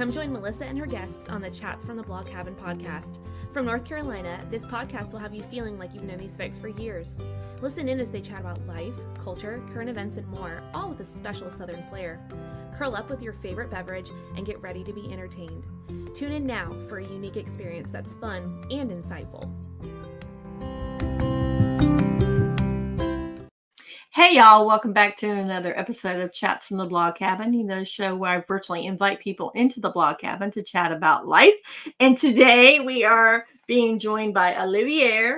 Come join Melissa and her guests on the Chats from the Blog Cabin podcast. From North Carolina, this podcast will have you feeling like you've known these folks for years. Listen in as they chat about life, culture, current events, and more, all with a special Southern flair. Curl up with your favorite beverage and get ready to be entertained. Tune in now for a unique experience that's fun and insightful. Hey y'all, welcome back to another episode of Chats from the Blog Cabin, the show where I virtually invite people into the Blog Cabin to chat about life. And today we are being joined by Olivier,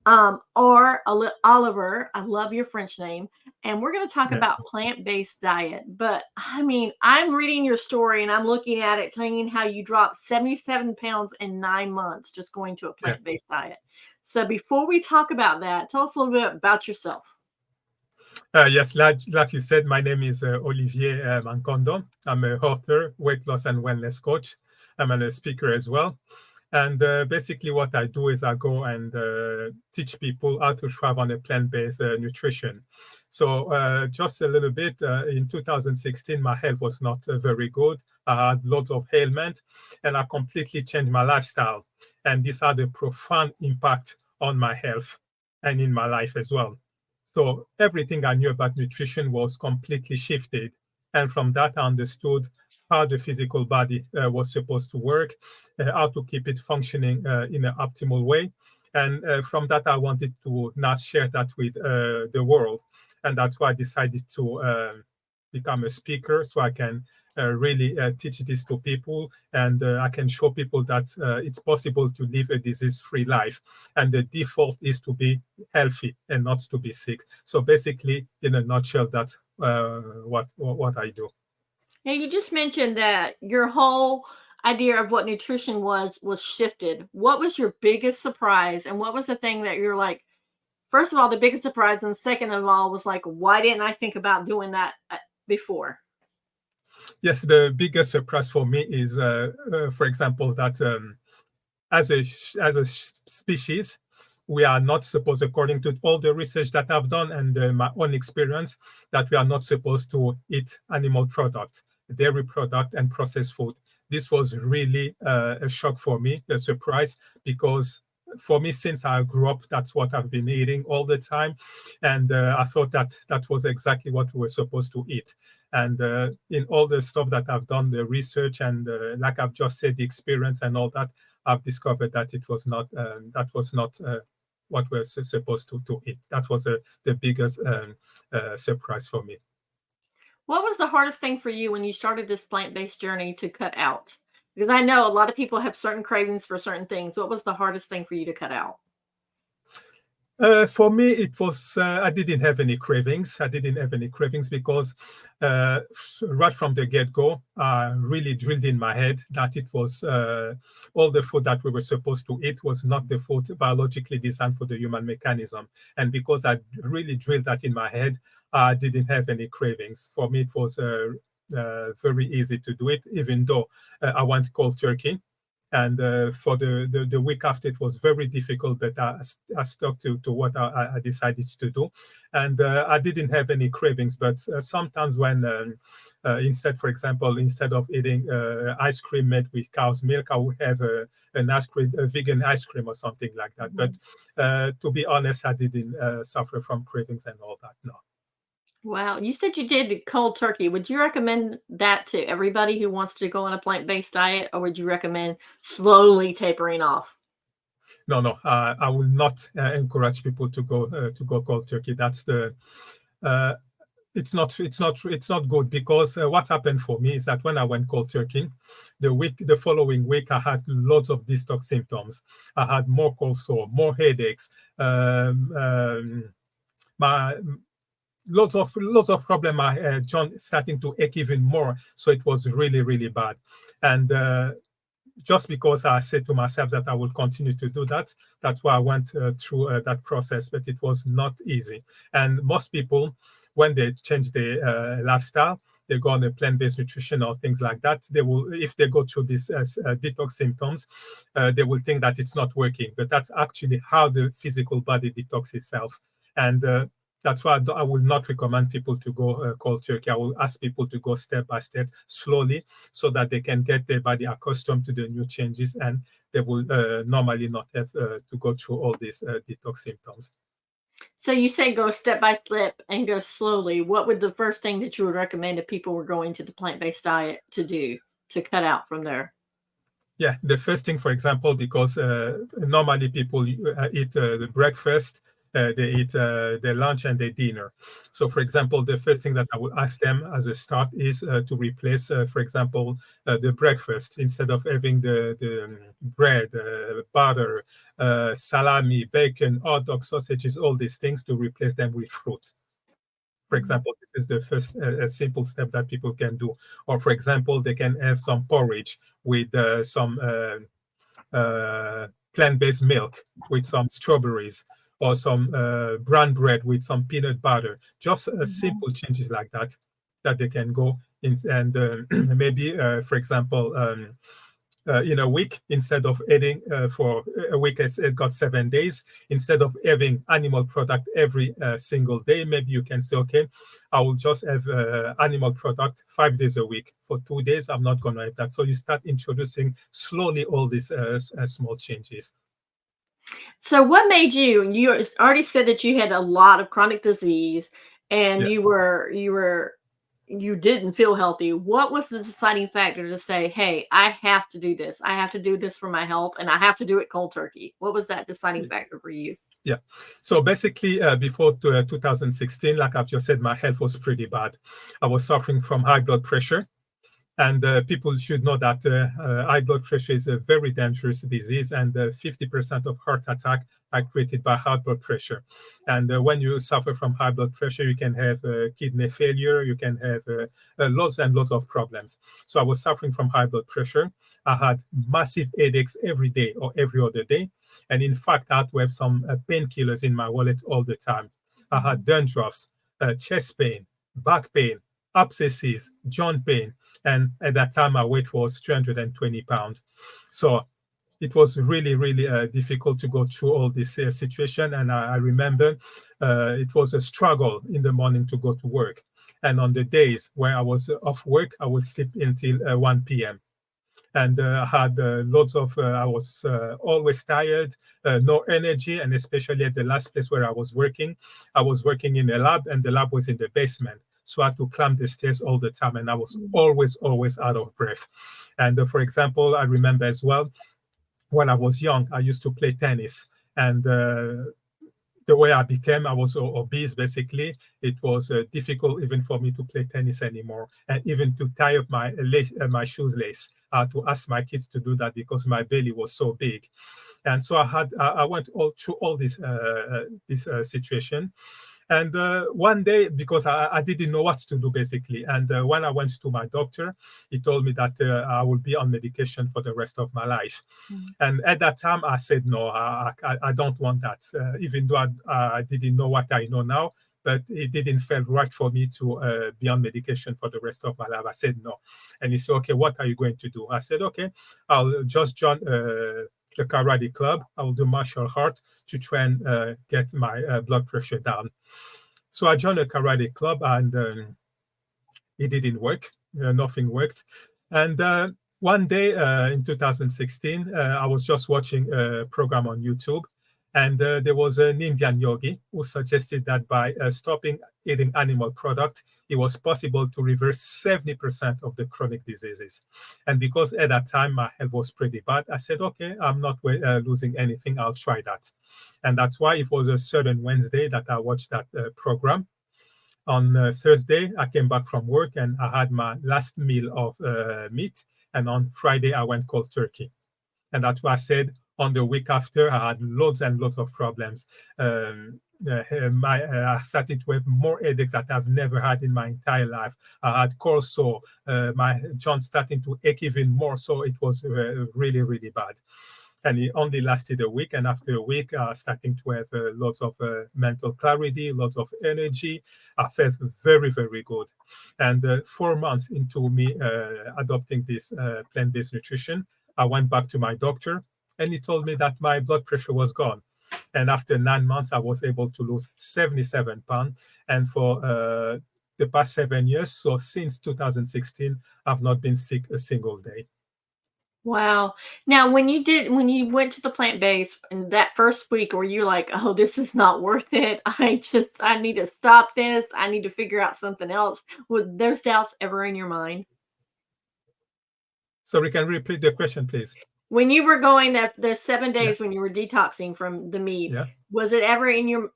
or Oliver. I love your French name. And we're going to talk about plant-based diet. But I mean, I'm reading your story and I'm looking at it, telling you how you dropped 77 pounds in 9 months just going to a plant-based diet. So before we talk about that, tell us a little bit about yourself. Yes, like you said, my name is Olivier Mankondo. I'm an author, weight loss and wellness coach. I'm a speaker as well. And basically what I do is I go and teach people how to thrive on a plant-based nutrition. So just a little bit, in 2016, my health was not very good. I had lots of ailment and I completely changed my lifestyle. And this had a profound impact on my health and in my life as well. So everything I knew about nutrition was completely shifted. And from that, I understood how the physical body was supposed to work, how to keep it functioning in an optimal way. And from that, I wanted to now share that with the world. And that's why I decided to become a speaker so I can really teach this to people, and I can show people that it's possible to live a disease-free life, and the default is to be healthy and not to be sick. So basically, in a nutshell, that's what I do. Now, you just mentioned that your whole idea of what nutrition was shifted. What was your biggest surprise, and what was the thing that you're like, first of all, the biggest surprise, and second of all was like, why didn't I think about doing that before? Yes, the biggest surprise for me is, for example, that as a species, we are not supposed, according to all the research that I've done and my own experience, that we are not supposed to eat animal products, dairy product, and processed food. This was really a shock for me, a surprise, because for me, since I grew up, that's what I've been eating all the time. And I thought that was exactly what we were supposed to eat. And in all the stuff that I've done, the research and like I've just said, the experience and all that, I've discovered that it was not, what we're supposed to eat. That was the biggest surprise for me. What was the hardest thing for you when you started this plant-based journey to cut out? Because I know a lot of people have certain cravings for certain things. What was the hardest thing for you to cut out? For me, it was, I didn't have any cravings. I didn't have any cravings because right from the get-go, I really drilled in my head that it was all the food that we were supposed to eat was not the food biologically designed for the human mechanism. And because I really drilled that in my head, I didn't have any cravings. For me, it was very easy to do it, even though I went cold turkey. And for the week after, it was very difficult, but I stuck to what I decided to do. And I didn't have any cravings, but sometimes when instead of eating ice cream made with cow's milk, I would have an ice cream, a vegan ice cream or something like that. Mm-hmm. But to be honest, I didn't suffer from cravings and all that, no. Wow. You said you did cold turkey. Would you recommend that to everybody who wants to go on a plant-based diet, or would you recommend slowly tapering off? No. I will not encourage people to go cold turkey. That's the it's not good, because what happened for me is that when I went cold turkey, the following week I had lots of detox symptoms. I had more cold sore, more headaches, lots of problem. My joint starting to ache even more. So it was really, really bad. And just because I said to myself that I will continue to do that, that's why I went through that process. But it was not easy. And most people, when they change their lifestyle, they go on a plant-based nutrition or things like that, they will, if they go through these detox symptoms, they will think that it's not working. But that's actually how the physical body detox itself. And That's why I will not recommend people to go cold turkey. I will ask people to go step by step, slowly, so that they can get their body accustomed to the new changes, and they will normally not have to go through all these detox symptoms. So you say go step by step and go slowly. What would the first thing that you would recommend if people were going to the plant-based diet to do to cut out from there? Yeah, the first thing, for example, because normally people eat the breakfast, they eat their lunch and their dinner. So, for example, the first thing that I would ask them as a start is to replace, for example, the breakfast. Instead of having the bread, butter, salami, bacon, hot dog, sausages, all these things, to replace them with fruit. For example, this is the first a simple step that people can do. Or, for example, they can have some porridge with some plant-based milk, with some strawberries, or some brown bread with some peanut butter. Just simple changes like that they can go in, and maybe, for example, in a week, instead of eating for a week, it's got 7 days, instead of having animal product every single day, maybe you can say, okay, I will just have animal product 5 days a week. For 2 days, I'm not going to have that. So you start introducing slowly all these small changes. So what made you already said that you had a lot of chronic disease and Yeah. you didn't feel healthy. What was the deciding factor to say, hey, I have to do this. I have to do this for my health, and I have to do it cold turkey? What was that deciding factor for you? Yeah. So basically, before 2016, like I've just said, my health was pretty bad. I was suffering from high blood pressure. And people should know that high blood pressure is a very dangerous disease, and 50% of heart attacks are created by high blood pressure. And when you suffer from high blood pressure, you can have kidney failure, you can have lots and lots of problems. So I was suffering from high blood pressure. I had massive headaches every day or every other day. And in fact, I had to have some painkillers in my wallet all the time. I had dandruffs, chest pain, back pain, abscesses, joint pain. And at that time, my weight was 320 pounds. So it was really, really difficult to go through all this situation. And I remember it was a struggle in the morning to go to work. And on the days where I was off work, I would sleep until 1 p.m. And I had loads of, I was always tired, no energy. And especially at the last place where I was working in a lab, and the lab was in the basement. So I had to climb the stairs all the time, and I was always out of breath. And for example, I remember as well, when I was young, I used to play tennis. And the way I became, I was obese, basically. It was difficult even for me to play tennis anymore, and even to tie up my my shoelace. I had to ask my kids to do that because my belly was so big. And so I went all through all this situation. And one day, because I didn't know what to do, basically. And when I went to my doctor, he told me that I will be on medication for the rest of my life. And at that time, I said, no, I don't want that. Even though I didn't know what I know now, but it didn't feel right for me to be on medication for the rest of my life. I said, no. And he said, okay, what are you going to do? I said, okay, I'll just join the karate club. I will do martial art to try and get my blood pressure down. So I joined a karate club, and it didn't work. Nothing worked. And one day in 2016, I was just watching a program on YouTube, and there was an Indian yogi who suggested that by stopping eating animal product, it was possible to reverse 70% of the chronic diseases. And because at that time my health was pretty bad, I said, okay, I'm not losing anything. I'll try that. And that's why it was a certain Wednesday that I watched that program. On Thursday, I came back from work and I had my last meal of meat. And on Friday, I went cold turkey. And that's why I said on the week after, I had loads and loads of problems. I started to have more headaches that I've never had in my entire life. I had cold sore, my joints starting to ache even more. So it was really, really bad. And it only lasted a week. And after a week, starting to have lots of mental clarity, lots of energy. I felt very, very good. And 4 months into me adopting this plant-based nutrition, I went back to my doctor, and he told me that my blood pressure was gone. And after 9 months, I was able to lose 77 pounds. And for the past 7 years, so since 2016, I've not been sick a single day. Wow. Now, when you went to the plant-based in that first week, were you like, oh, this is not worth it? I need to stop this. I need to figure out something else. Would those doubts ever in your mind? So we can repeat the question, please. When you were going the 7 days when you were detoxing from the meat, Yeah. was it ever in your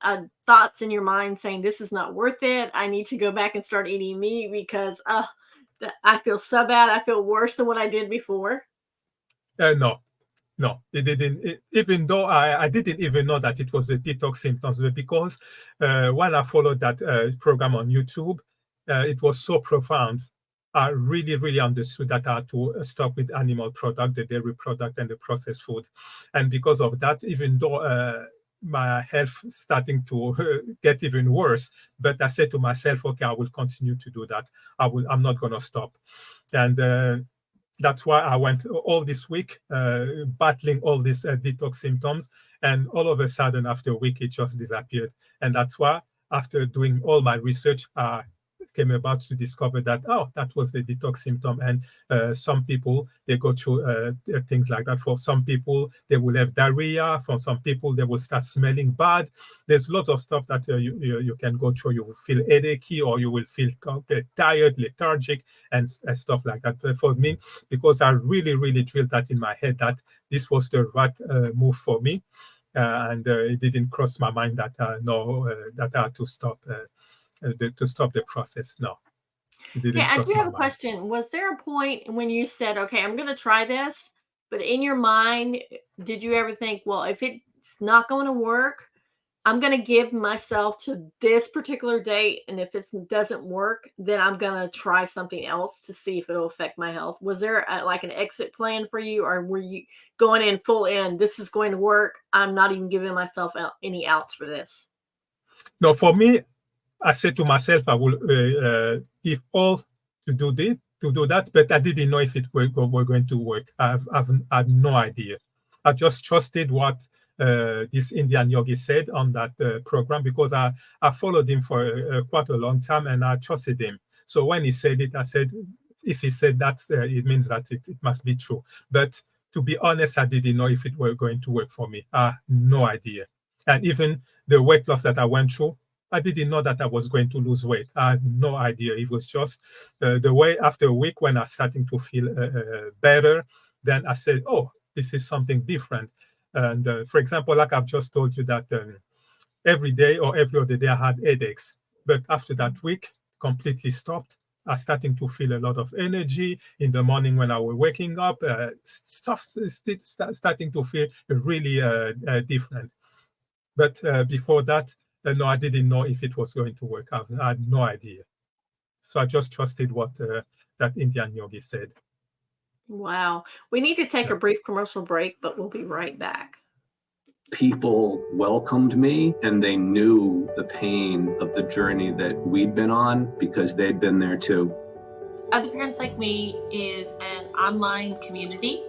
thoughts in your mind saying, this is not worth it? I need to go back and start eating meat because I feel so bad. I feel worse than what I did before. No, it didn't. Even though I didn't even know that it was the detox symptoms, but because when I followed that program on YouTube, it was so profound. I really, really understood that I had to stop with animal product, the dairy product, and the processed food. And because of that, even though my health starting to get even worse, but I said to myself, okay, I will continue to do that. I'm not going to stop. And that's why I went all this week battling all these detox symptoms. And all of a sudden, after a week, it just disappeared. And that's why, after doing all my research, I came about to discover that, that was the detox symptom. And some people, they go through things like that. For some people, they will have diarrhea. For some people, they will start smelling bad. There's lots of stuff that you can go through. You will feel headachy, or you will feel tired, lethargic, and stuff like that. But for me, because I really, really drilled that in my head that this was the right move for me. And it didn't cross my mind that that I had to stop the process. No, it didn't I cross do my have a mind. question. Was there a point when you said, okay, I'm going to try this, but in your mind, did you ever think, well, if it's not going to work, I'm going to give myself to this particular date, and if it doesn't work, then I'm going to try something else to see if it'll affect my health? Was there like an exit plan for you, or were you going in full in, this is going to work, I'm not even giving myself any outs for this? No, for me, I said to myself, I will give all to do that, but I didn't know if it were going to work. I've had no idea. I just trusted what this Indian yogi said on that program, because I followed him for quite a long time, and I trusted him. So when he said it, I said, if he said that, it means that it must be true. But to be honest, I didn't know if it were going to work for me. I had no idea. And even the weight loss that I went through, I didn't know that I was going to lose weight. I had no idea. It was just the way after a week when I starting to feel better, then I said, oh, this is something different. And for example, like I've just told you that every day or every other day I had headaches. But after that week, completely stopped. I starting to feel a lot of energy in the morning when I was waking up. Stuff starting to feel really different. But before that, no, I didn't know if it was going to work. I had no idea. So I just trusted what that Indian yogi said. Wow. We need to take a brief commercial break, but we'll be right back. People welcomed me, and they knew the pain of the journey that we'd been on because they'd been there too. Other Parents Like Me is an online community,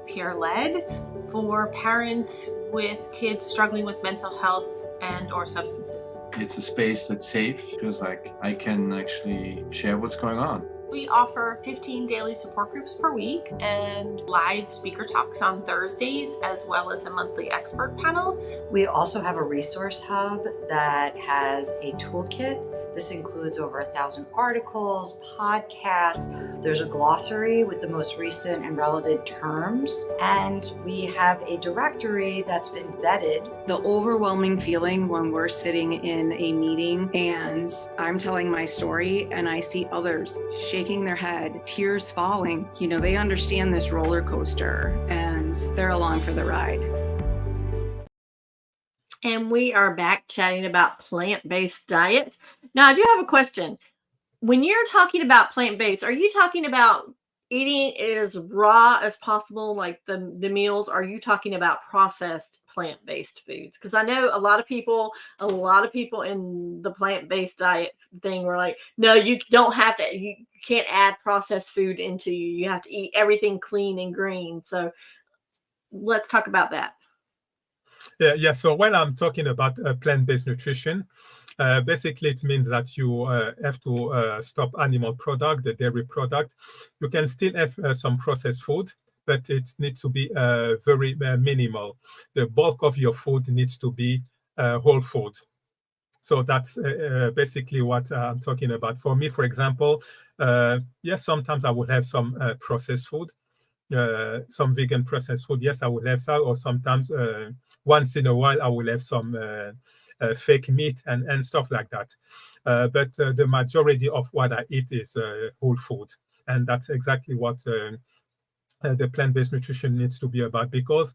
peer-led, for parents with kids struggling with mental health and or substances. It's a space that's safe. Feels like I can actually share what's going on. We offer 15 daily support groups per week and live speaker talks on Thursdays, as well as a monthly expert panel. We also have a resource hub that has a toolkit. This includes over 1,000 articles, podcasts. There's a glossary with the most recent and relevant terms. And we have a directory that's been vetted. The overwhelming feeling when we're sitting in a meeting and I'm telling my story and I see others shaking their head, tears falling. You know, they understand this roller coaster and they're along for the ride. And we are back chatting about plant-based diet. Now, I do have a question. When you're talking about plant-based, are you talking about eating as raw as possible, like the meals? Are you talking about processed plant-based foods? Because I know a lot of people in the plant-based diet thing were like, no, you don't have to, you can't add processed food into you. You have to eat everything clean and green. So let's talk about that. Yeah. So when I'm talking about plant-based nutrition, basically it means that you have to stop animal product, the dairy product. You can still have some processed food, but it needs to be very minimal. The bulk of your food needs to be whole food. So that's basically what I'm talking about. For me, for example, yes, sometimes I will have some processed food, some vegan processed food. Yes, I will have some, or sometimes once in a while I will have some fake meat and stuff like that. But the majority of what I eat is whole food, and that's exactly what the plant-based nutrition needs to be about. Because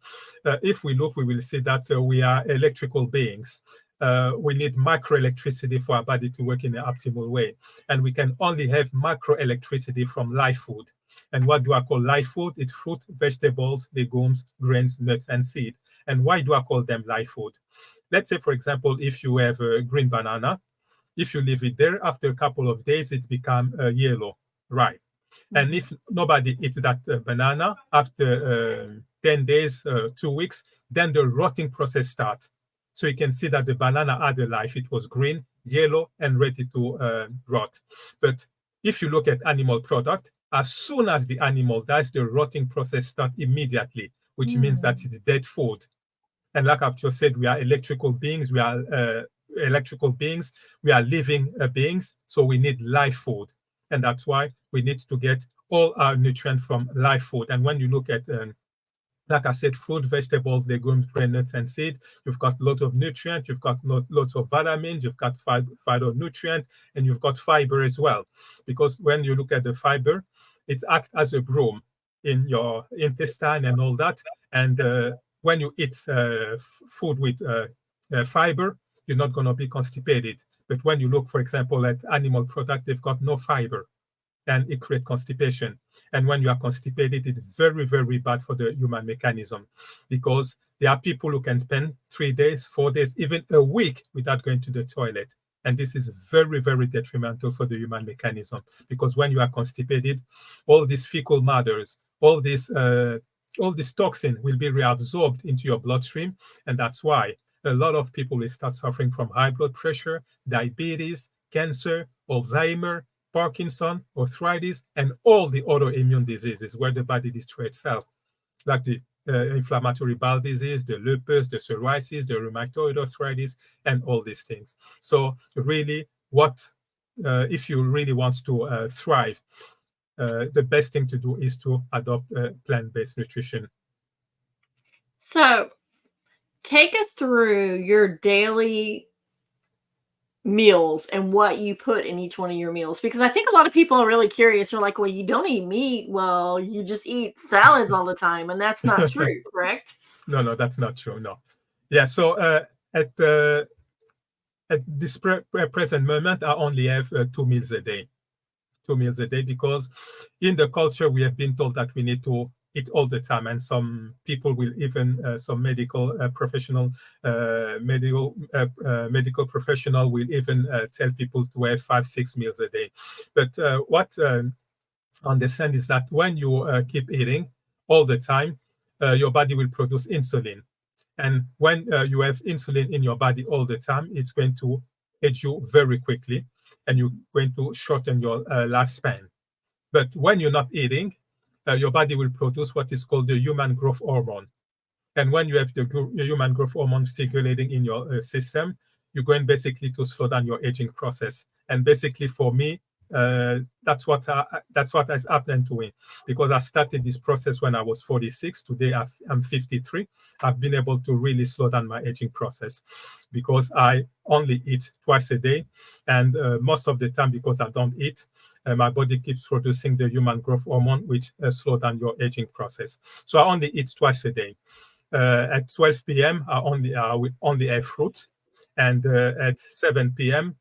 if we look, we will see that we are electrical beings. We need microelectricity for our body to work in an optimal way. And we can only have microelectricity from live food. And what do I call live food? It's fruit, vegetables, legumes, grains, nuts, and seed. And why do I call them live food? Let's say, for example, if you have a green banana, if you leave it there, after a couple of days, it's become yellow, right? And if nobody eats that banana after 10 days, 2 weeks, then the rotting process starts. So you can see that the banana had a life. It was green, yellow, and ready to rot. But if you look at animal product, as soon as the animal dies, the rotting process starts immediately, which means that it's dead food. And like I've just said, we are electrical beings. We are living beings. So we need live food. And that's why we need to get all our nutrients from live food. And when you look at, like I said, fruit, vegetables, legumes, grain, nuts, and seeds, you've got lots of nutrients, you've got lots of vitamins, you've got phytonutrients, and you've got fiber as well. Because when you look at the fiber, it acts as a broom in your intestine and all that. And when you eat food with fiber, you're not going to be constipated. But when you look, for example, at animal product, they've got no fiber, and it creates constipation. And when you are constipated, it's very, very bad for the human mechanism, because there are people who can spend 3 days, 4 days, even a week without going to the toilet. And this is very, very detrimental for the human mechanism, because when you are constipated, all these fecal matters, all this toxin will be reabsorbed into your bloodstream. And that's why a lot of people will start suffering from high blood pressure, diabetes, cancer, Alzheimer, Parkinson, arthritis, and all the autoimmune diseases where the body destroys itself, like the inflammatory bowel disease, the lupus, the psoriasis, the rheumatoid arthritis, and all these things. So really, if you really want to thrive, the best thing to do is to adopt plant-based nutrition. So take us through your daily meals and what you put in each one of your meals, because I think a lot of people are really curious. They're like, well, you don't eat meat. Well, you just eat salads all the time. And that's not true, correct? No, that's not true. No. Yeah. So at this present moment, I only have 2 meals a day. 2 meals a day, because in the culture we have been told that we need to eat all the time, and some people will even some medical professional will even tell people to have 5-6 meals a day. But what understand is that when you keep eating all the time, your body will produce insulin, and when you have insulin in your body all the time, it's going to age you very quickly, and you're going to shorten your lifespan. But when you're not eating, your body will produce what is called the human growth hormone. And when you have the human growth hormone circulating in your system, you're going basically to slow down your aging process. And basically for me, that's what has happened to me, because I started this process when I was 46. Today I'm 53. I've been able to really slow down my aging process, because I only eat twice a day, and most of the time, because I don't eat, my body keeps producing the human growth hormone, which slow down your aging process. So I only eat twice a day. At 12 p.m. I will only have fruit, and at 7 p.m.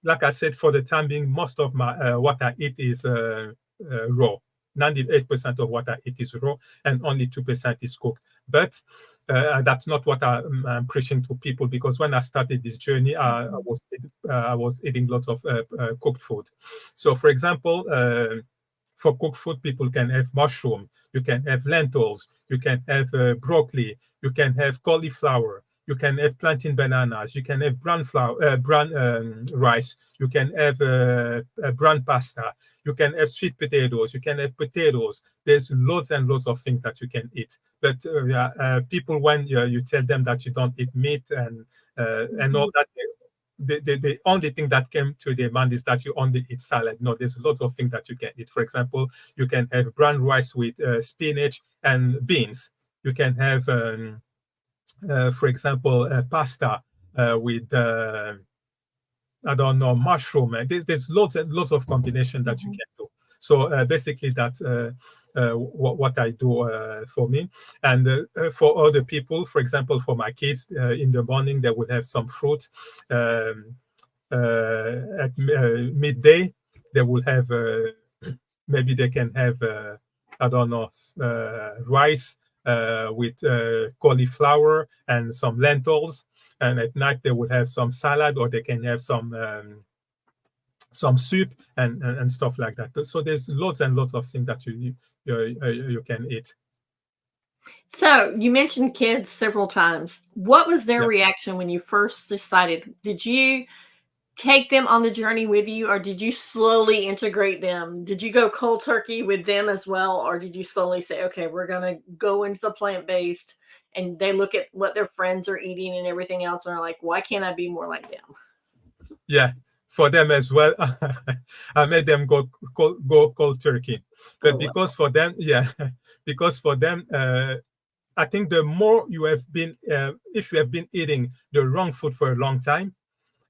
Like I said, for the time being, most of my what I eat is raw. 98% of what I eat is raw, and only 2% is cooked. But that's not what I'm preaching to people, because when I started this journey, I was eating lots of cooked food. So, for example, for cooked food, people can have mushroom, you can have lentils, you can have broccoli, you can have cauliflower, you can have plantain bananas, you can have brown rice, you can have brown pasta, you can have sweet potatoes, you can have potatoes. There's loads and loads of things that you can eat. But people, when you tell them that you don't eat meat and all that, the only thing that came to their mind is that you only eat salad. No, there's lots of things that you can eat. For example, you can have brown rice with spinach and beans. You can have, for example, pasta with, I don't know, mushroom. There's lots and lots of combination that you can do. So basically, that's what I do for me. And for other people, for example, for my kids, in the morning, they will have some fruit. At midday, they will have, maybe they can have, I don't know, rice with cauliflower and some lentils. And at night, they will have some salad, or they can have some soup and stuff like that. So there's lots and lots of things that you can eat. So you mentioned kids several times. What was their Yep. reaction when you first decided? Did you take them on the journey with you, or did you slowly integrate them? Did you go cold turkey with them as well, or did you slowly say, okay, we're going to go into the plant-based, and they look at what their friends are eating and everything else and are like, why can't I be more like them? Yeah, for them as well. I made them go cold turkey. But because for them, because for them, I think the more you have been, if you have been eating the wrong food for a long time,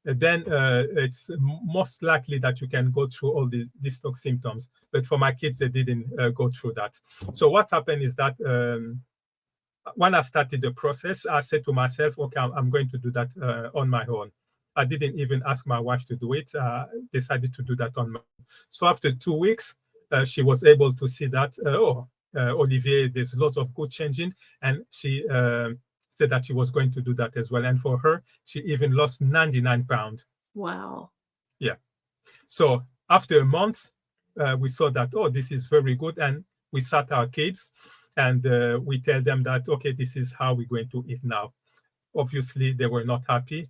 then it's most likely that you can go through all these detox symptoms. But for my kids, they didn't go through that. So what happened is that when I started the process, I said to myself, okay, I'm going to do that on my own. I didn't even ask my wife to do it. Decided to do that on my own. So after 2 weeks, she was able to see that, Olivier, there's lots of good changing. And she said that she was going to do that as well. And for her, she even lost 99 pounds. Wow. Yeah. So after a month, we saw that, oh, this is very good. And we sat our kids and we tell them that, okay, this is how we're going to eat now. Obviously, they were not happy.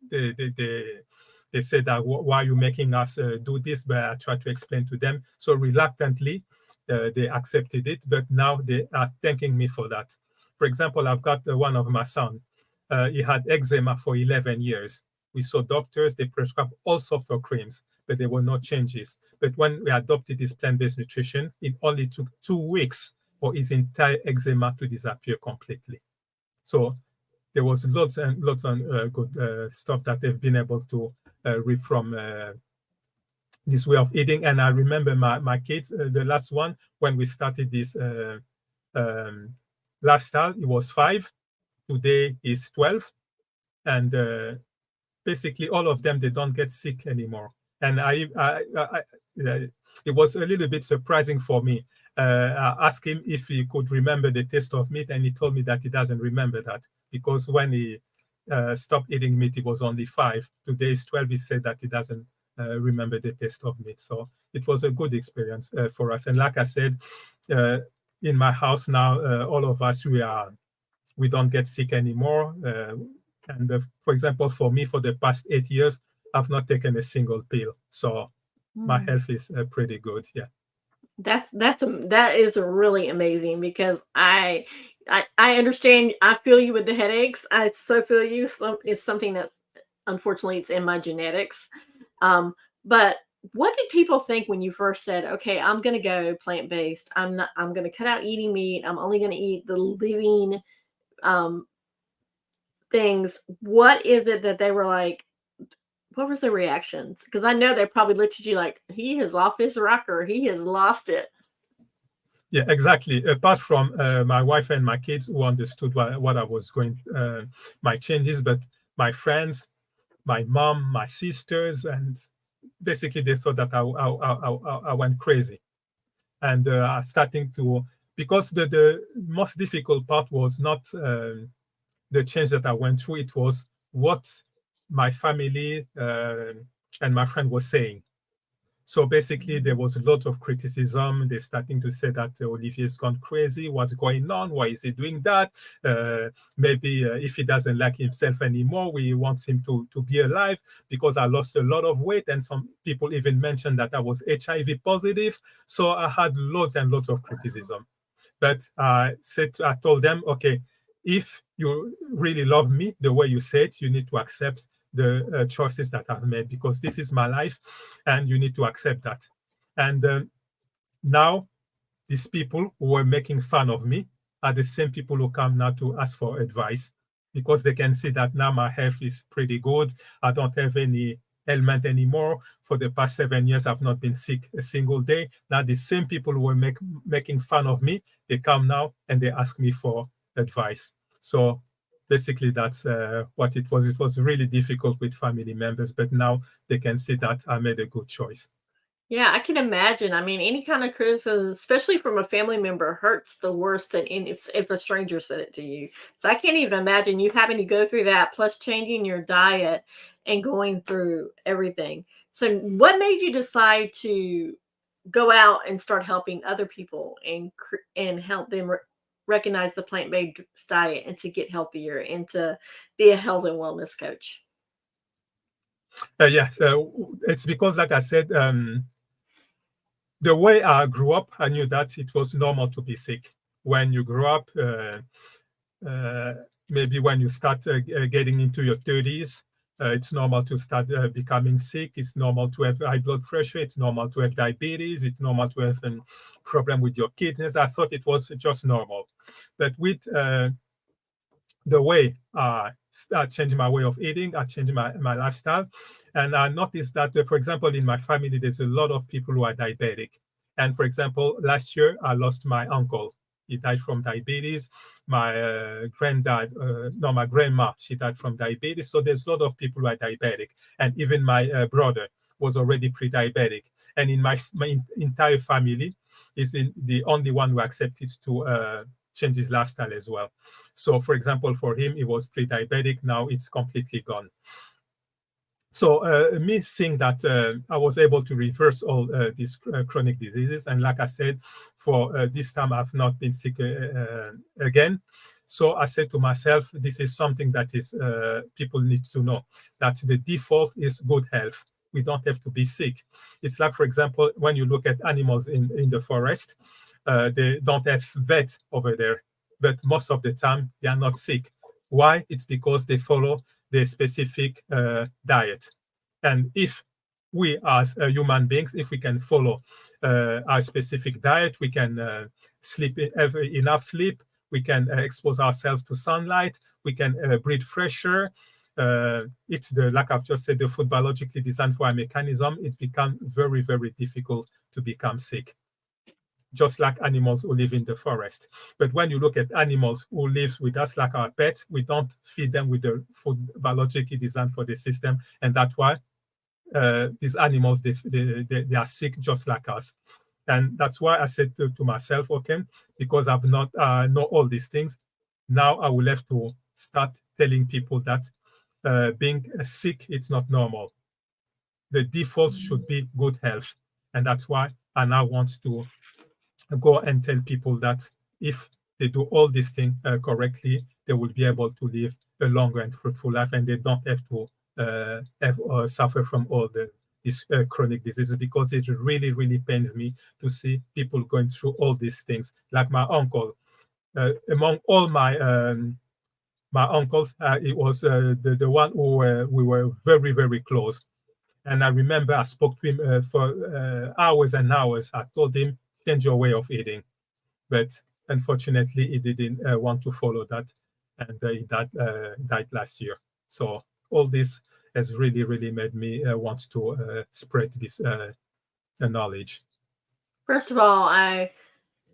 They said that, why are you making us do this? But I tried to explain to them. So reluctantly, they accepted it. But now they are thanking me for that. For example, I've got one of my sons. He had eczema for 11 years. We saw doctors, they prescribed all sorts of creams, but there were no changes. But when we adopted this plant-based nutrition, it only took 2 weeks for his entire eczema to disappear completely. So there was lots and lots of good stuff that they've been able to read from this way of eating. And I remember my kids, the last one, when we started this lifestyle, it was 5. Today is 12. And basically all of them, they don't get sick anymore. And it was a little bit surprising for me. I asked him if he could remember the taste of meat, and he told me that he doesn't remember that, because when he stopped eating meat, he was only 5. Today is 12. He said that he doesn't remember the taste of meat. So it was a good experience for us. And like I said, in my house now, all of us, we don't get sick anymore. And for example, for me, for the past 8 years, I've not taken a single pill. So my health is pretty good. Yeah. That is really amazing, because I understand. I feel you with the headaches. I so feel you. It's something that's, unfortunately, it's in my genetics. But what did people think when you first said, okay, I'm going to go plant-based. I'm going to cut out eating meat. I'm only going to eat the living things. What is it that they were like? What was their reactions? Because I know they probably looked at you like, he has off his rocker. He has lost it. Yeah, exactly. Apart from my wife and my kids, who understood what I was going, my changes, but my friends, my mom, my sisters, and basically they thought that I went crazy. And starting to, because the most difficult part was not the change that I went through, it was what my family and my friend was saying. So basically, there was a lot of criticism. They're starting to say that Olivier's gone crazy. What's going on? Why is he doing that? Maybe if he doesn't like himself anymore, we want him to be alive because I lost a lot of weight. And some people even mentioned that I was HIV positive. So I had loads and loads of criticism. But I told them, okay, if you really love me the way you said, you need to accept the choices that I've made because this is my life and you need to accept that. And now these people who were making fun of me are the same people who come now to ask for advice because they can see that now my health is pretty good. I don't have any ailment anymore. For the past 7 years, I've not been sick a single day. Now the same people who were making fun of me, they come now and they ask me for advice. So basically, that's what it was. It was really difficult with family members, but now they can see that I made a good choice. Yeah, I can imagine. I mean, any kind of criticism, especially from a family member, hurts the worst than if a stranger said it to you. So I can't even imagine you having to go through that, plus changing your diet and going through everything. So what made you decide to go out and start helping other people and help them recognize the plant-based diet and to get healthier and to be a health and wellness coach? Yeah, so it's because, like I said, the way I grew up, I knew that it was normal to be sick. When you grow up, maybe when you start getting into your 30s, it's normal to start becoming sick. It's normal to have high blood pressure. It's normal to have diabetes. It's normal to have a problem with your kidneys. I thought it was just normal. But with the way I start changing my way of eating, I changed my lifestyle. And I noticed that, for example, in my family, there's a lot of people who are diabetic. And for example, last year, I lost my uncle. He died from diabetes. My my grandma, she died from diabetes. So there's a lot of people who are diabetic. And even my brother was already pre-diabetic. And in my entire family, is the only one who accepted to change his lifestyle as well. So, for example, for him, he was pre-diabetic. Now it's completely gone. So me seeing that I was able to reverse all these chronic diseases. And like I said, for this time, I've not been sick again. So I said to myself, this is something that is people need to know, that the default is good health. We don't have to be sick. It's like, for example, when you look at animals in the forest, they don't have vets over there, but most of the time they are not sick. Why? It's because they follow the specific diet. And if we as human beings, if we can follow our specific diet, we can have enough sleep, we can expose ourselves to sunlight, we can breathe fresh air. It's like I've just said, the food biologically designed for a mechanism. It becomes very, very difficult to become sick, just like animals who live in the forest. But when you look at animals who live with us, like our pets, we don't feed them with the food biologically designed for the system. And that's why these animals, they are sick just like us. And that's why I said to myself, okay, because I've not know all these things, now I will have to start telling people that being sick, it's not normal. The default should be good health. And that's why I now want to go and tell people that if they do all these things correctly, they will be able to live a longer and fruitful life, and they don't have to suffer from all these chronic diseases, because it really, really pains me to see people going through all these things. Like my uncle, among all my uncles, it was the one who we were very, very close. And I remember I spoke to him for hours and hours. I told him, change your way of eating. But unfortunately, he didn't want to follow that. And he died last year. So all this has really, really made me want to spread this knowledge. First of all, I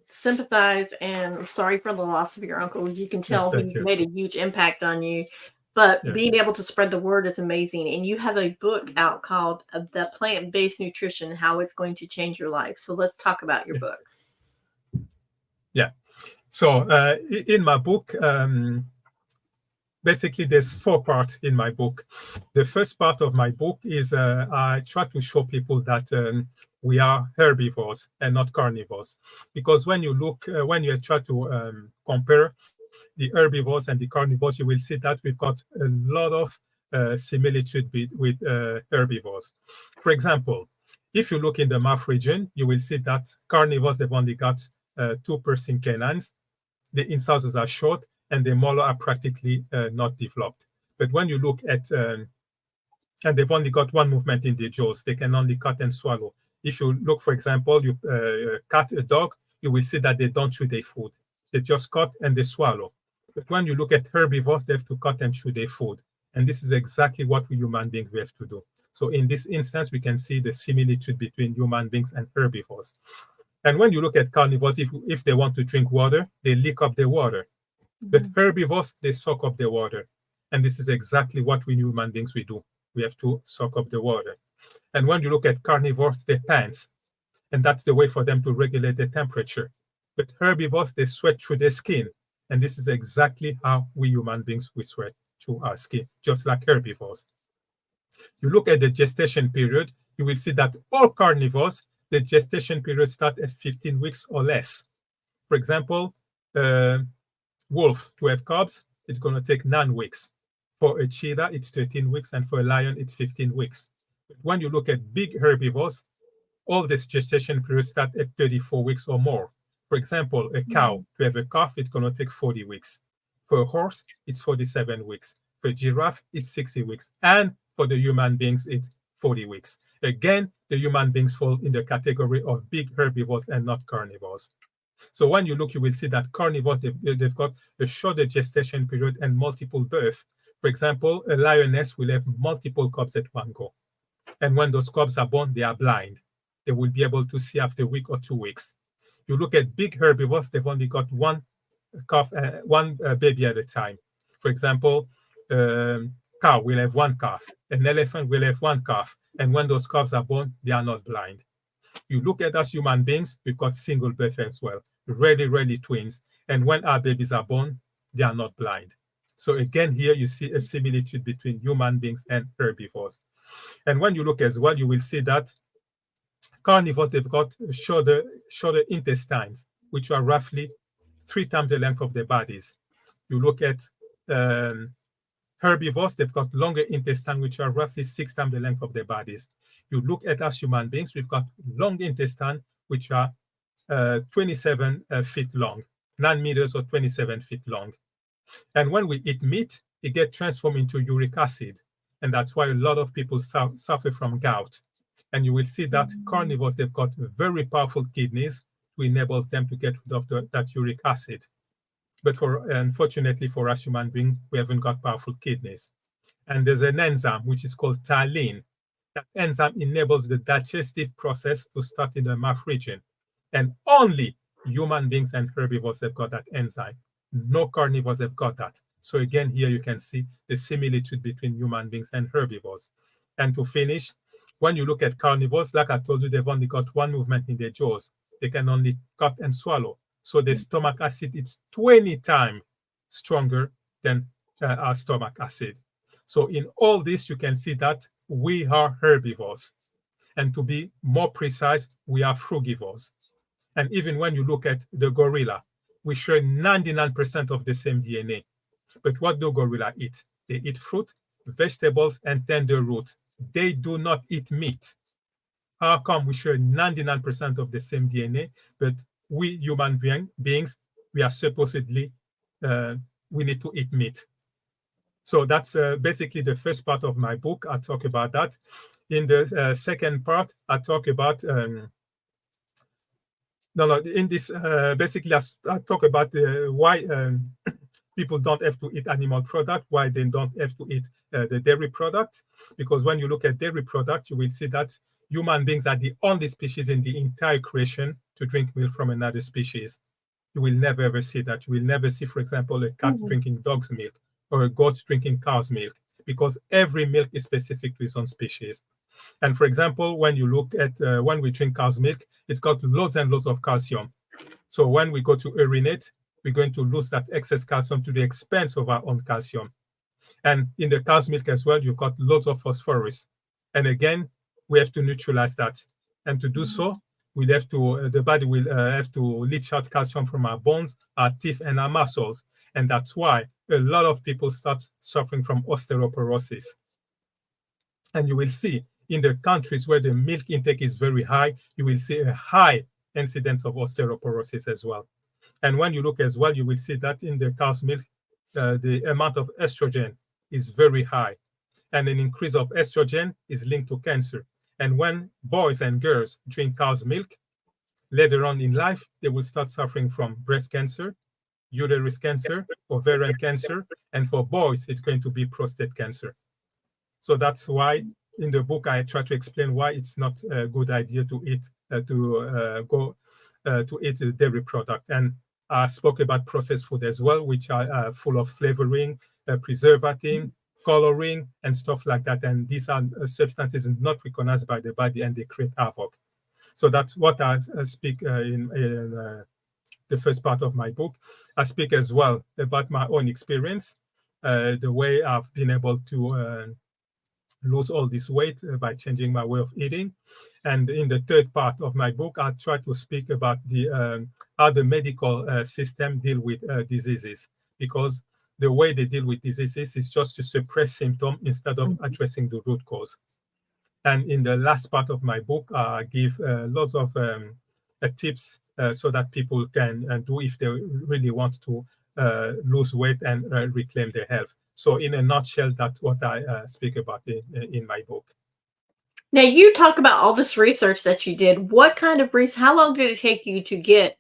sympathize and I'm sorry for the loss of your uncle. You can tell he's made a huge impact on you. But being able to spread the word is amazing. And you have a book out called The Plant-Based Nutrition, How It's Going to Change Your Life. So let's talk about your book. Yeah. So in my book, basically there's 4 parts in my book. The first part of my book is I try to show people that we are herbivores and not carnivores, because when you look when you try to compare the herbivores and the carnivores, you will see that we've got a lot of similitude with herbivores. For example, if you look in the mouth region, you will see that carnivores, they've only got 2 piercing canines. The incisors are short and the molar are practically not developed. But when you look at, and they've only got 1 movement in the jaws, they can only cut and swallow. If you look, for example, you cut a dog, you will see that they don't chew their food. They just cut and they swallow. But when you look at herbivores, they have to cut and chew their food. And this is exactly what we human beings we have to do. So in this instance, we can see the similitude between human beings and herbivores. And when you look at carnivores, if they want to drink water, they lick up the water. But herbivores, they soak up the water. And this is exactly what we human beings we do. We have to soak up the water. And when you look at carnivores, they pant. And that's the way for them to regulate the temperature. But herbivores, they sweat through their skin. And this is exactly how we human beings, we sweat through our skin, just like herbivores. You look at the gestation period, you will see that all carnivores, the gestation period starts at 15 weeks or less. For example, wolf, to have cubs, it's going to take 9 weeks. For a cheetah, it's 13 weeks, and for a lion, it's 15 weeks. But when you look at big herbivores, all this gestation period starts at 34 weeks or more. For example, a cow, to have a calf, it's going to take 40 weeks. For a horse, it's 47 weeks. For a giraffe, it's 60 weeks. And for the human beings, it's 40 weeks. Again, the human beings fall in the category of big herbivores and not carnivores. So when you look, you will see that carnivores, they've got a shorter gestation period and multiple births. For example, a lioness will have multiple cubs at one go. And when those cubs are born, they are blind. They will be able to see after a week or 2 weeks. You look at big herbivores, they've only got one baby at a time. For example, cow will have 1 calf. An elephant will have 1 calf. And when those calves are born, they are not blind. You look at us human beings, we've got single birth as well, rarely twins. And when our babies are born, they are not blind. So again, here you see a similitude between human beings and herbivores. And when you look as well, you will see that carnivores, they've got shorter intestines, which are roughly 3 times the length of their bodies. You look at herbivores, they've got longer intestines, which are roughly 6 times the length of their bodies. You look at us human beings, we've got long intestines, which are 27 feet long, 9 meters or 27 feet long. And when we eat meat, it gets transformed into uric acid. And that's why a lot of people suffer from gout. And you will see that carnivores, they've got very powerful kidneys to enable them to get rid of that uric acid. But unfortunately for us human beings, we haven't got powerful kidneys. And there's an enzyme which is called taline. That enzyme enables the digestive process to start in the mouth region. And only human beings and herbivores have got that enzyme. No carnivores have got that. So again, here you can see the similitude between human beings and herbivores. And to finish, when you look at carnivores, like I told you, they've only got 1 movement in their jaws. They can only cut and swallow. So the stomach acid is 20 times stronger than our stomach acid. So in all this, you can see that we are herbivores. And to be more precise, we are frugivores. And even when you look at the gorilla, we share 99% of the same DNA. But what do gorilla eat? They eat fruit, vegetables, and tender roots. They do not eat meat. How come we share 99% of the same DNA, but we human beings, we are supposedly, we need to eat meat? So that's basically the first part of my book. I talk about that. In the second part, I talk about, in this, basically, I talk about why people don't have to eat animal product, why they don't have to eat the dairy product. Because when you look at dairy product, you will see that human beings are the only species in the entire creation to drink milk from another species. You will never ever see that. You will never see, for example, a cat drinking dog's milk or a goat drinking cow's milk, because every milk is specific to its own species. And for example, when you look at when we drink cow's milk, it's got loads and loads of calcium. So when we go to urinate, we're going to lose that excess calcium to the expense of our own calcium. And in the cow's milk as well, you've got loads of phosphorus. And again, we have to neutralize that. And to do so, we'll have to, the body will have to leach out calcium from our bones, our teeth, and our muscles. And that's why a lot of people start suffering from osteoporosis. And you will see in the countries where the milk intake is very high, you will see a high incidence of osteoporosis as well. And when you look as well, you will see that in the cow's milk, the amount of estrogen is very high. And an increase of estrogen is linked to cancer. And when boys and girls drink cow's milk, later on in life, they will start suffering from breast cancer, uterus cancer, ovarian cancer, and for boys, it's going to be prostate cancer. So that's why in the book, I try to explain why it's not a good idea to eat, to eat a dairy product. And I spoke about processed food as well, which are full of flavoring, preservative, coloring, and stuff like that. And these are substances not recognized by the body, and they create havoc. So that's what I speak in the first part of my book. I speak as well about my own experience, the way I've been able to lose all this weight by changing my way of eating. And in the third part of my book, I try to speak about the how the medical system deal with diseases, because the way they deal with diseases is just to suppress symptoms instead of addressing the root cause. And in the last part of my book, I give lots of tips so that people can do if they really want to lose weight and reclaim their health. So in a nutshell, that's what I speak about in my book. Now, you talk about all this research that you did. What kind of research, how long did it take you to get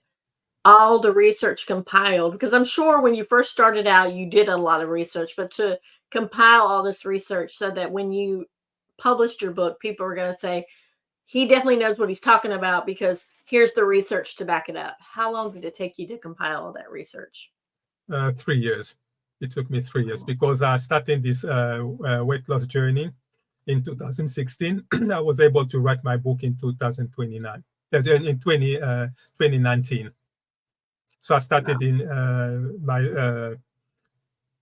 all the research compiled? Because I'm sure when you first started out, you did a lot of research, but to compile all this research so that when you published your book, people are going to say, he definitely knows what he's talking about because here's the research to back it up. How long did it take you to compile all that research? 3 years. It took me 3 years because I started this weight loss journey in 2016. I was able to write my book in 2019. So I started in my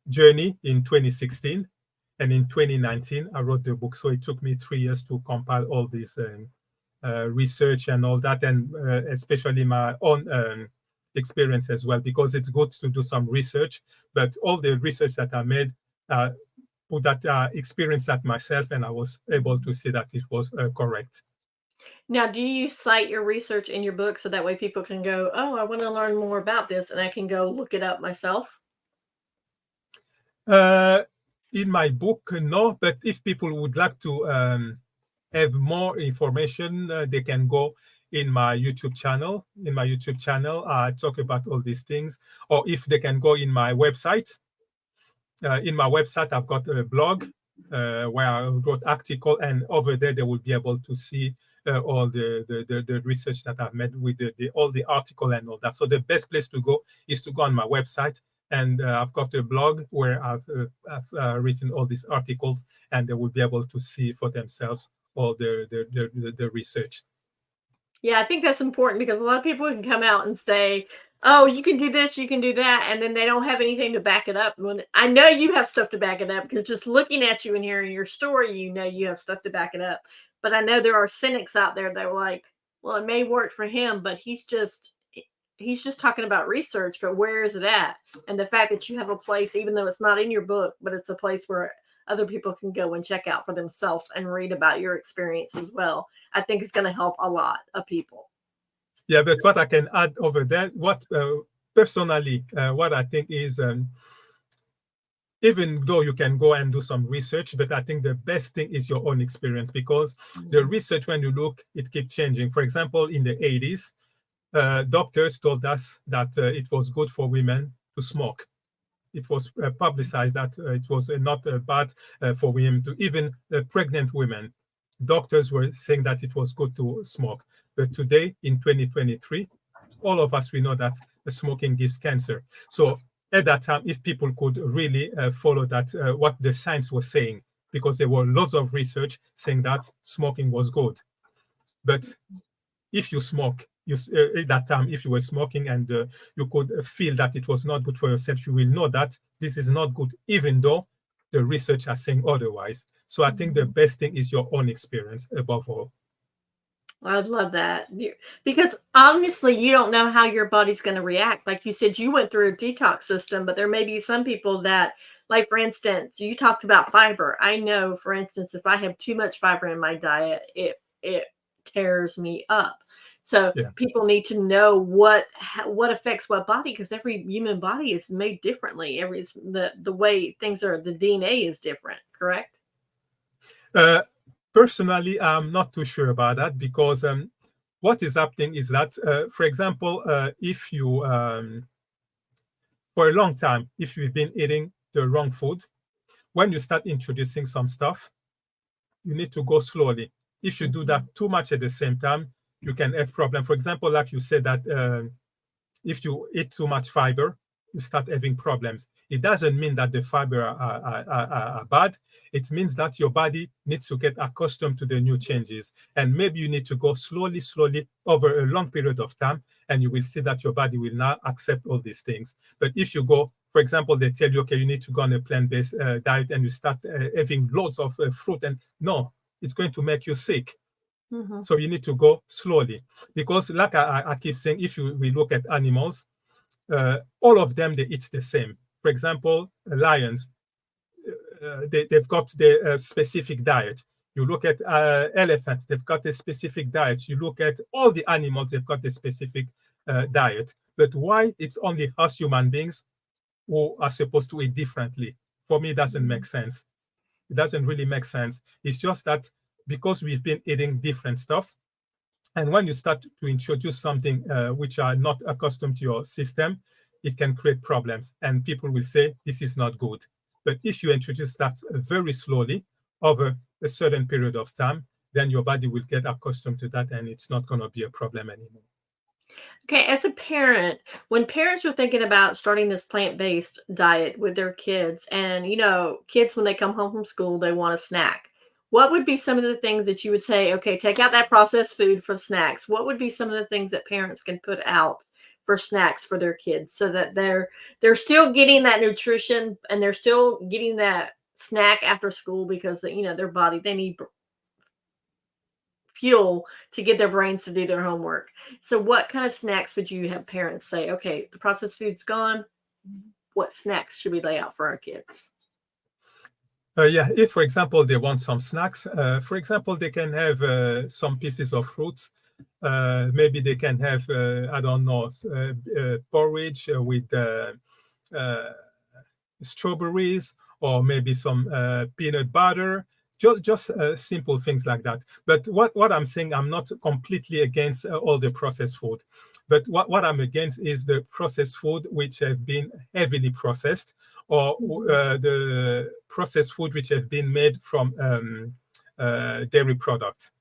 journey in 2016. And in 2019, I wrote the book. So it took me 3 years to compile all this research and all that, and especially my own experience as well, because it's good to do some research, but all the research that I made, put that experience that myself, and I was able to see that it was correct. Now, do you cite your research in your book so that way people can go, oh, I want to learn more about this, and I can go look it up myself? In my book, no, but if people would like to have more information, they can go in my YouTube channel. In my YouTube channel, I talk about all these things. Or if they can go in my website. In my website, I've got a blog where I wrote article, and over there, they will be able to see all the research that I've made with all the article and all that. So the best place to go is to go on my website. And I've got a blog where I've written all these articles, and they will be able to see for themselves all the research. Yeah, I think that's important because a lot of people can come out and say, oh, you can do this, you can do that, and then they don't have anything to back it up. When I know you have stuff to back it up because just looking at you and hearing your story, you know you have stuff to back it up. But I know there are cynics out there that are like, well, it may work for him, but he's just talking about research, but where is it at? And the fact that you have a place, even though it's not in your book, but it's a place where other people can go and check out for themselves and read about your experience as well, I think it's going to help a lot of people. Yeah, but what I can add over there, what personally, what I think is, even though you can go and do some research, but I think the best thing is your own experience, because the research, when you look, it keeps changing. For example, in the 80s, doctors told us that it was good for women to smoke. It was publicized that it was not bad for women to, even pregnant women. Doctors were saying that it was good to smoke. But today, in 2023, all of us, we know that smoking gives cancer. So at that time, if people could really follow that, what the science was saying, because there were lots of research saying that smoking was good. But if you smoke, at that time, if you were smoking and you could feel that it was not good for yourself, you will know that this is not good, even though the research are saying otherwise. So I think the best thing is your own experience above all. I love that. Because obviously you don't know how your body's going to react. Like you said, you went through a detox system, but there may be some people that, like, for instance, you talked about fiber. I know, for instance, if I have too much fiber in my diet, it tears me up. So people need to know what affects what body, because every human body is made differently. The way things are, the DNA is different, correct? Personally, I'm not too sure about that, because what is happening is that, for example, if you, for a long time, if you've been eating the wrong food, when you start introducing some stuff, you need to go slowly. If you do that too much at the same time, you can have problem. For example, like you said, that if you eat too much fiber, you start having problems. It doesn't mean that the fiber are bad. It means that your body needs to get accustomed to the new changes. And maybe you need to go slowly over a long period of time, and you will see that your body will now accept all these things. But if you go, for example, they tell you, okay, you need to go on a plant-based diet, and you start having loads of fruit, and no, it's going to make you sick. So you need to go slowly, because like I keep saying, if we look at animals, all of them, they eat the same. For example, lions, they've got their specific diet. You look at elephants, they've got a specific diet. You look at all the animals, they've got a specific diet. But why it's only us human beings who are supposed to eat differently? For me, it doesn't make sense. It doesn't really make sense. It's just that because we've been eating different stuff, and when you start to introduce something which are not accustomed to your system, it can create problems, and people will say this is not good. But if you introduce that very slowly over a certain period of time, then your body will get accustomed to that, and it's not going to be a problem anymore. Okay, as a parent, when parents are thinking about starting this plant-based diet with their kids, and kids, when they come home from school, they want a snack. What would be some of the things that you would say, okay, take out that processed food for snacks? What would be some of the things that parents can put out for snacks for their kids, so that they're still getting that nutrition and they're still getting that snack after school, because their body, they need fuel to get their brains to do their homework. So what kind of snacks would you have parents say, okay, the processed food's gone, what snacks should we lay out for our kids? If, for example, they want some snacks, for example, they can have some pieces of fruits. Maybe they can have, I don't know, porridge with strawberries, or maybe some peanut butter. Just simple things like that. But what I'm saying, I'm not completely against all the processed food. But what I'm against is the processed food which have been heavily processed, or the processed food which have been made from dairy products.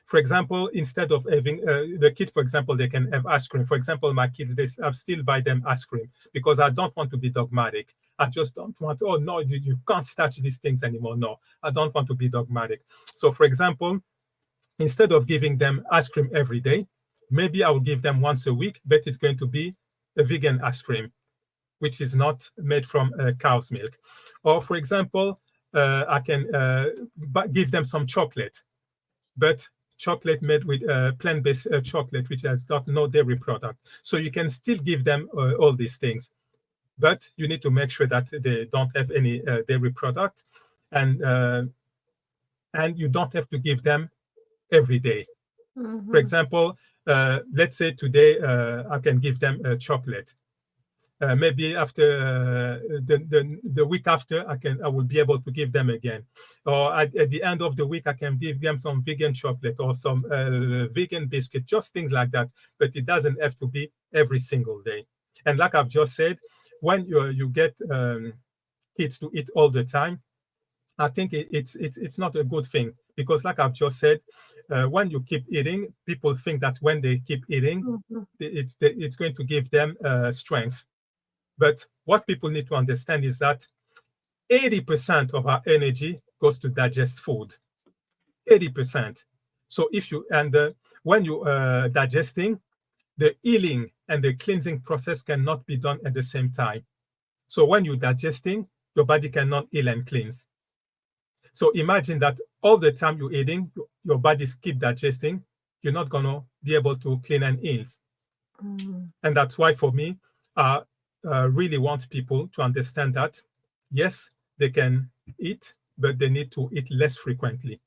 For example, instead of having the kids, for example, they can have ice cream. For example, my kids, I still buy them ice cream, because I don't want to be dogmatic. I just don't want, oh, no, you can't touch these things anymore. No, I don't want to be dogmatic. So, for example, instead of giving them ice cream every day, maybe I will give them once a week, but it's going to be a vegan ice cream, which is not made from cow's milk. Or, for example, I can give them some chocolate, but chocolate made with plant-based chocolate, which has got no dairy product. So you can still give them all these things, but you need to make sure that they don't have any dairy product, and you don't have to give them every day. For example, let's say today I can give them chocolate. Maybe after the week after, I will be able to give them again. Or at the end of the week, I can give them some vegan chocolate or some vegan biscuit, just things like that. But it doesn't have to be every single day. And like I've just said, when you get kids to eat all the time, I think it's not a good thing, because like I've just said, when you keep eating, people think that when they keep eating, it's going to give them strength. But what people need to understand is that 80% of our energy goes to digest food. 80%. So when you digesting, the healing and the cleansing process cannot be done at the same time. So when you're digesting, your body cannot heal and cleanse. So imagine that all the time you're eating, your body keep digesting, you're not going to be able to clean and heal. And that's why for me, I really want people to understand that, yes, they can eat, but they need to eat less frequently.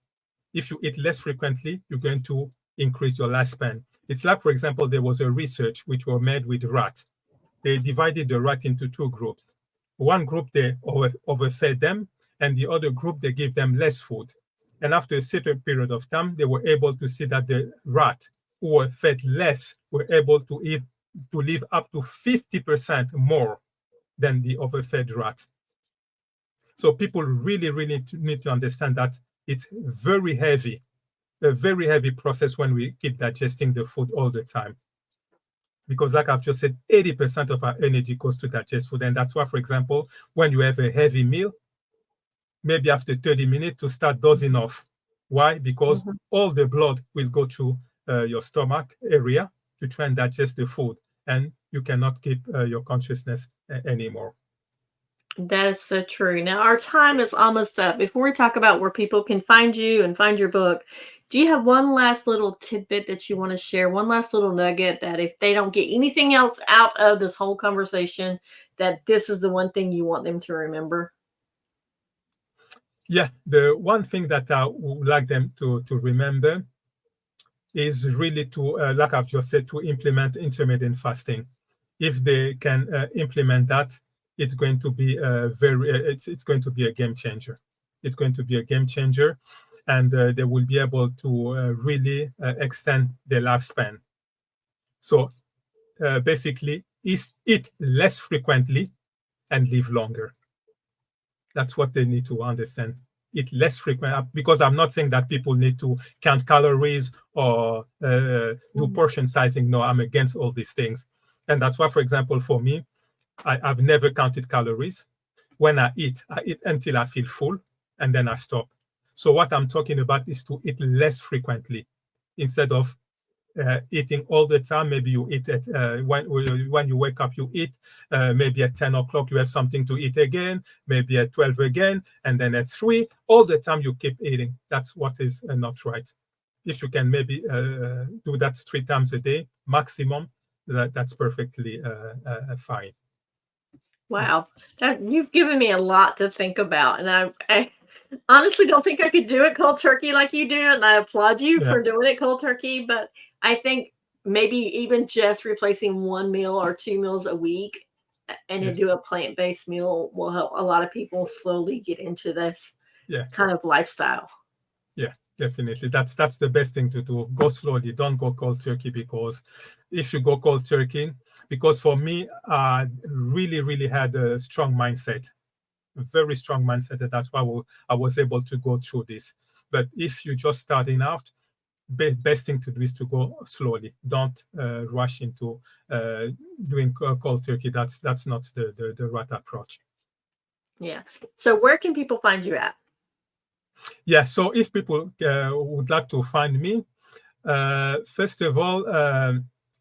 If you eat less frequently, you're going to increase your lifespan. It's like, for example, there was a research which were made with rats. They divided the rat into two groups. One group, they overfed them, and the other group, they give them less food. And after a certain period of time, they were able to see that the rat who were fed less were able to live up to 50% more than the overfed rat. So people really, really need to understand that it's very heavy, a very heavy process when we keep digesting the food all the time. Because like I've just said, 80% of our energy goes to digest food. And that's why, for example, when you have a heavy meal, maybe after 30 minutes to start dozing off. Why? Because all the blood will go to your stomach area to try and digest the food. And you cannot keep your consciousness anymore. That is so true. Now, our time is almost up. Before we talk about where people can find you and find your book, do you have one last little tidbit that you want to share? One last little nugget that if they don't get anything else out of this whole conversation, that this is the one thing you want them to remember? Yeah, the one thing that I would like them to remember is really to, like I've just said, to implement intermittent fasting. If they can implement that, it's going to be it's going to be a game changer. It's going to be a game changer, and they will be able to really extend their lifespan. So basically, eat less frequently and live longer. That's what they need to understand. Eat less frequent, because I'm not saying that people need to count calories or do portion sizing. No, I'm against all these things. And that's why, for example, for me, I've never counted calories. When I eat until I feel full, and then I stop. So what I'm talking about is to eat less frequently instead of eating all the time. Maybe you eat at when you wake up, you eat. Maybe at 10 o'clock, you have something to eat again. Maybe at 12 again, and then at 3. All the time you keep eating. That's what is not right. If you can maybe do that 3 times a day maximum, that's perfectly fine. Wow, you've given me a lot to think about, and I honestly don't think I could do it cold turkey like you do, and I applaud you for doing it cold turkey. But I think maybe even just replacing 1 meal or 2 meals a week and to do a plant-based meal will help a lot of people slowly get into this kind of lifestyle. Yeah, definitely. That's the best thing to do. Go slowly. Don't go cold turkey, because if you go cold turkey, because for me, I really, really had a strong mindset, a very strong mindset. And that's why I was able to go through this. But if you're just starting out, best thing to do is to go slowly. Don't rush into doing cold turkey. That's not the right approach. Yeah. So where can people find you at? Yeah. So if people would like to find me, first of all,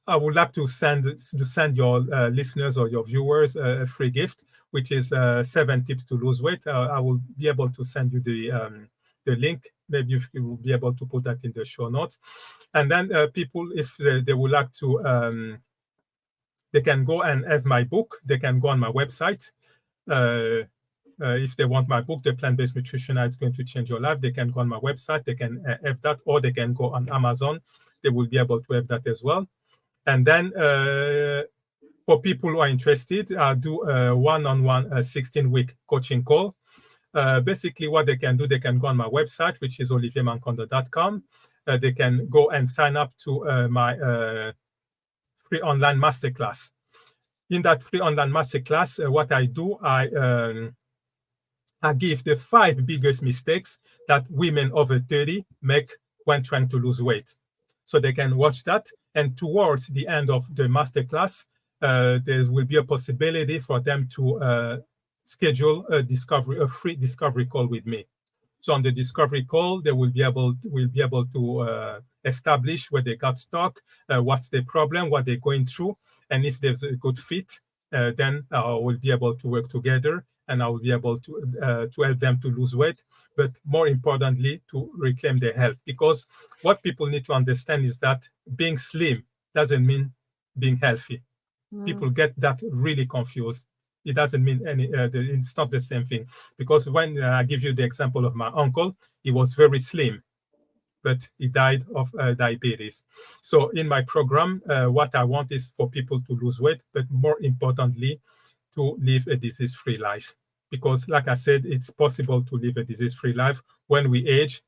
I would like to send your listeners or your viewers a free gift, which is 7 tips to lose weight. I will be able to send you the link. Maybe you will be able to put that in the show notes. And then people, if they would like to, they can go and have my book. They can go on my website. If they want my book, The Plant-Based Nutrition, It's Going to Change Your Life, they can go on my website. They can have that, or they can go on Amazon. They will be able to have that as well. And then for people who are interested, I do a one-on-one 16-week coaching call. Basically, what they can do, they can go on my website, which is oliviermankondo.com. They can go and sign up to my free online masterclass. In that free online masterclass, what I do, I give the 5 biggest mistakes that women over 30 make when trying to lose weight. So they can watch that. And towards the end of the masterclass, there will be a possibility for them to schedule a free discovery call with me. So on the discovery call, they will be able to establish where they got stuck, what's their problem, what they're going through, and if there's a good fit, then we'll be able to work together, and I will be able to help them to lose weight, but more importantly, to reclaim their health. Because what people need to understand is that being slim doesn't mean being healthy. People get that really confused. It doesn't mean it's not the same thing. Because when I give you the example of my uncle, he was very slim, but he died of diabetes. So in my program, what I want is for people to lose weight, but more importantly, to live a disease-free life. Because like I said, it's possible to live a disease-free life. When we age,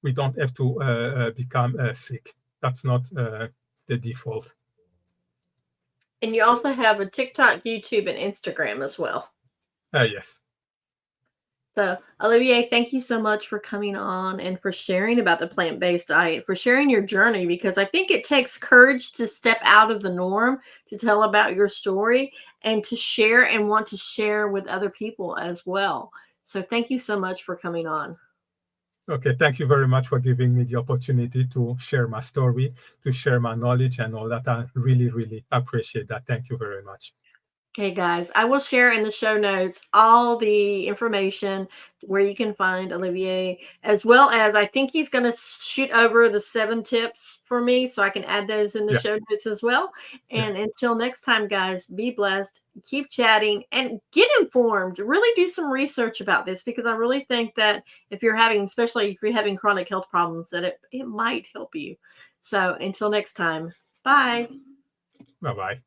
we don't have to become sick. That's not the default. And you also have a TikTok, YouTube, and Instagram as well. Yes. So, Olivier, thank you so much for coming on and for sharing about the plant-based diet, for sharing your journey, because I think it takes courage to step out of the norm, to tell about your story, and to share and want to share with other people as well. So thank you so much for coming on. Okay, thank you very much for giving me the opportunity to share my story, to share my knowledge and all that. I really, really appreciate that. Thank you very much. Okay, guys, I will share in the show notes all the information where you can find Olivier, as well as I think he's going to shoot over the 7 tips for me so I can add those in the show notes as well. And until next time, guys, be blessed, keep chatting, and get informed. Really do some research about this, because I really think that if you're having, especially if you're having chronic health problems, that it might help you. So until next time, bye. Bye-bye.